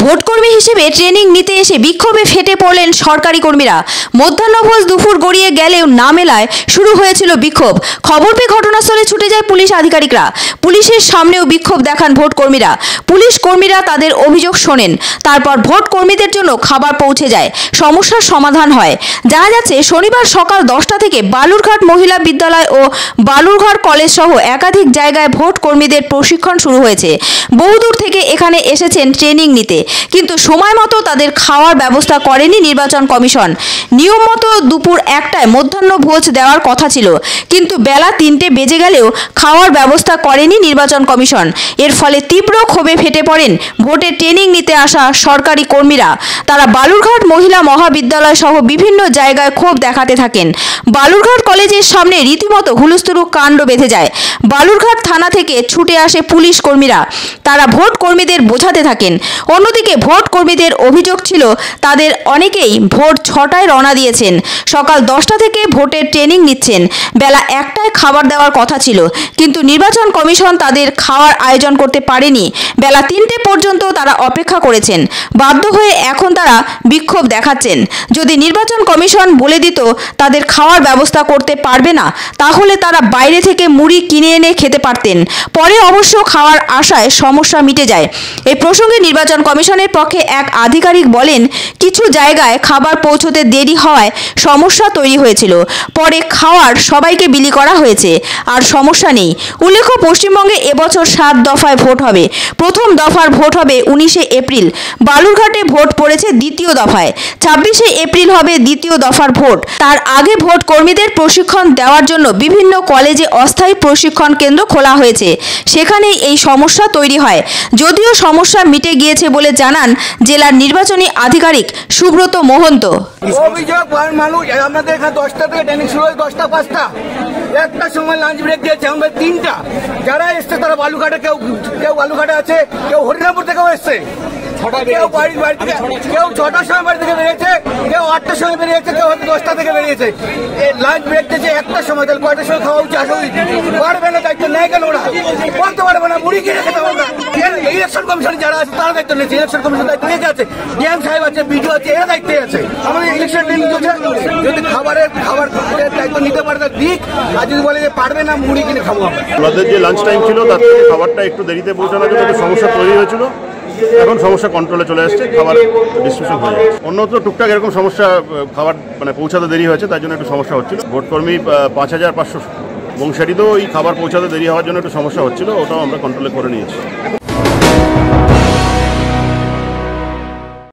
ভোটকর্মী হিসেবে ট্রেনিং নিতে এসে বিক্ষোভে ফেটে পড়লেন সরকারি কর্মীরা। মধ্যাহ্নভোজ দুপুর গড়িয়ে গেলেও না মেলায় শুরু হয়েছিল বিক্ষোভ। খবর পেয়ে ঘটনাস্থলে ছুটে যায় পুলিশ আধিকারিকরা। পুলিশের সামনেও বিক্ষোভ দেখান ভোটকর্মীরা। পুলিশ কর্মীরা তাদের অভিযোগ শোনেন, তারপর ভোট কর্মীদের জন্য খাবার পৌঁছে যায়, সমস্যার সমাধান হয়। জানা যাচ্ছে, শনিবার সকাল 10টা থেকে বালুরঘাট মহিলা বিদ্যালয় ও বালুরঘাট কলেজ সহ একাধিক জায়গায় ভোট কর্মীদের প্রশিক্ষণ শুরু হয়েছে। বহুদূর থেকে এখানে এসেছেন ট্রেনিং নিতে, কিন্তু সময় মতো তাদের খাওয়ার ব্যবস্থা করেনি নির্বাচন কমিশন। নিয়ম মতো দুপুর 1টায় মধ্যাহ্ন ভোজ দেওয়ার কথা ছিল, কিন্তু বেলা 3টে বেজে গেলেও খাওয়ার ব্যবস্থা করেনি নির্বাচন কমিশন। এর ফলে তীব্র ক্ষোভে ফেটে পড়েন ভোটের ট্রেনিং নিতে আসা সরকারি কর্মীরা। তারা বালুরঘাট মহিলা মহাবিদ্যালয় সহ বিভিন্ন জায়গায় ক্ষোভ দেখাতে থাকেন। বালুরঘাট কলেজের সামনে রীতিমতো হুলস্থুল কাণ্ড বেঁধে যায়। বালুরঘাট থানা থেকে ছুটে আসে পুলিশ কর্মীরা। তারা ভোট কর্মীদের বোঝাতে থাকেন। অন্যদিকে ভোট কর্মীদের অভিযোগ ছিল, তাদের অনেকেই ভোর 6টায় রওনা দিয়েছেন, সকাল 10টা থেকে ভোটের ট্রেনিং নিচ্ছেন। বেলা 1টায় খাবার দেওয়ার কথা ছিল, কিন্তু নির্বাচন কমিশন তাদের খাওয়ার আয়োজন করতে পারেনি। বেলা 3টে পর্যন্ত তারা অপেক্ষা করেছেন। বাধ্য হয়ে এখন তারা বিক্ষোভ দেখাচ্ছেন। যদি নির্বাচন কমিশন বলে দিত তাদের খাওয়ার ব্যবস্থা করতে পারবে না, তাহলে তারা বাইরে থেকে মুড়ি কিনে এনে খেতে পারতেন। পরে অবশ্য খাওয়ার আশায় সমস্যা মিটে যায়। এই প্রসঙ্গে নির্বাচন কমিশনের পক্ষে এক আধিকারিক বলেন, কিছু জায়গায় খাবার পৌঁছতে দেরি হওয়ায় সমস্যা তৈরি হয়েছিল। পরে খাওয়ার সবাইকে বিলি করা হয়েছে, আর সমস্যা নেই। উল্লেখ্য, পশ্চিমবঙ্গে এবছর 7 দফায় ভোট হবে। প্রথম দফার ভোট হবে 19শে এপ্রিল। বালুরঘাটে ভোট পড়েছে দ্বিতীয় দফায়। 26শে এপ্রিল হবে দ্বিতীয় দফার ভোট। তার আগে ভোট কর্মীদের প্রশিক্ষণ দেওয়ার জন্য বিভিন্ন কলেজে অস্থায়ী প্রশিক্ষণ কেন্দ্র খোলা হয়েছে। সেখানেই এই সমস্যা তৈরি হয়। যদিও সমস্যা মিটে গিয়েছে বলে জানান জেলার নির্বাচনী আধিকারিক সুব্রত মহন্ত। অভিযোগ মানুষ আমাদের এখানে 10টা থেকে ট্রেনিং শুরু হয়, 10টা 5টা, একটা সময় লাঞ্চ ব্রেক দিয়েছে আমরা 3টা। যারা এসছে তারা বালুঘাটে, কেউ বালুঘাটে আছে, কেউ হরিরামপুর থেকেও এসছে, কেউ বাড়ি থেকে, কেউ 6টার সময় বাড়ি থেকে বেরিয়েছে, কেউ 8টার সময় বেরিয়েছে, কেউ 10টা থেকে বেরিয়েছে। এই লাঞ্চ ব্রেক দিয়েছে 1টার সময়, তাহলে কয়টার সময় খাওয়া উচিত? পারবে না, দায়িত্ব নেয় কেন ওরা? বলতে পারবে না, মুড়ি কিনে খেতে পারবে না। ইলেকশন কমিশন যারা আছে তারা দায়িত্ব নিয়েছে, ইলেকশন কমিশন দায়িত্ব নিয়ে আছে, ডিএম সাহেব আছে, বিডিও আছে, এরা দায়িত্বে আছে। আমাদের ইলেকশন ট্রেনিং চলছে, যদি খাবার দায়িত্ব নিতে পারে তার দিক, আর যদি বলে যে পারবে না, মুড়ি কিনে খাবো আমরা। আমাদের যে লাঞ্চ টাইম ছিল তার থেকে খাবারটা একটু দেরিতে পৌঁছানোর জন্য সমস্যা তৈরি হয়েছিল। এখন সমস্যা কন্ট্রোলে চলে আসছে, খাবার ডিস্ট্রিবিউশন হয়ে যাচ্ছে। অন্যত্র টুকটাক এরকম সমস্যা, খাবার পৌঁছাতে দেরি হয়েছে, তাই জন্য একটু সমস্যা হচ্ছিল। ভোটকর্মী 5500 বংশারিতেও এই খাবার পৌঁছাতে দেরি হওয়ার জন্য একটু সমস্যা হচ্ছিল, ওটাও আমরা কন্ট্রোলে করে নিয়েছি।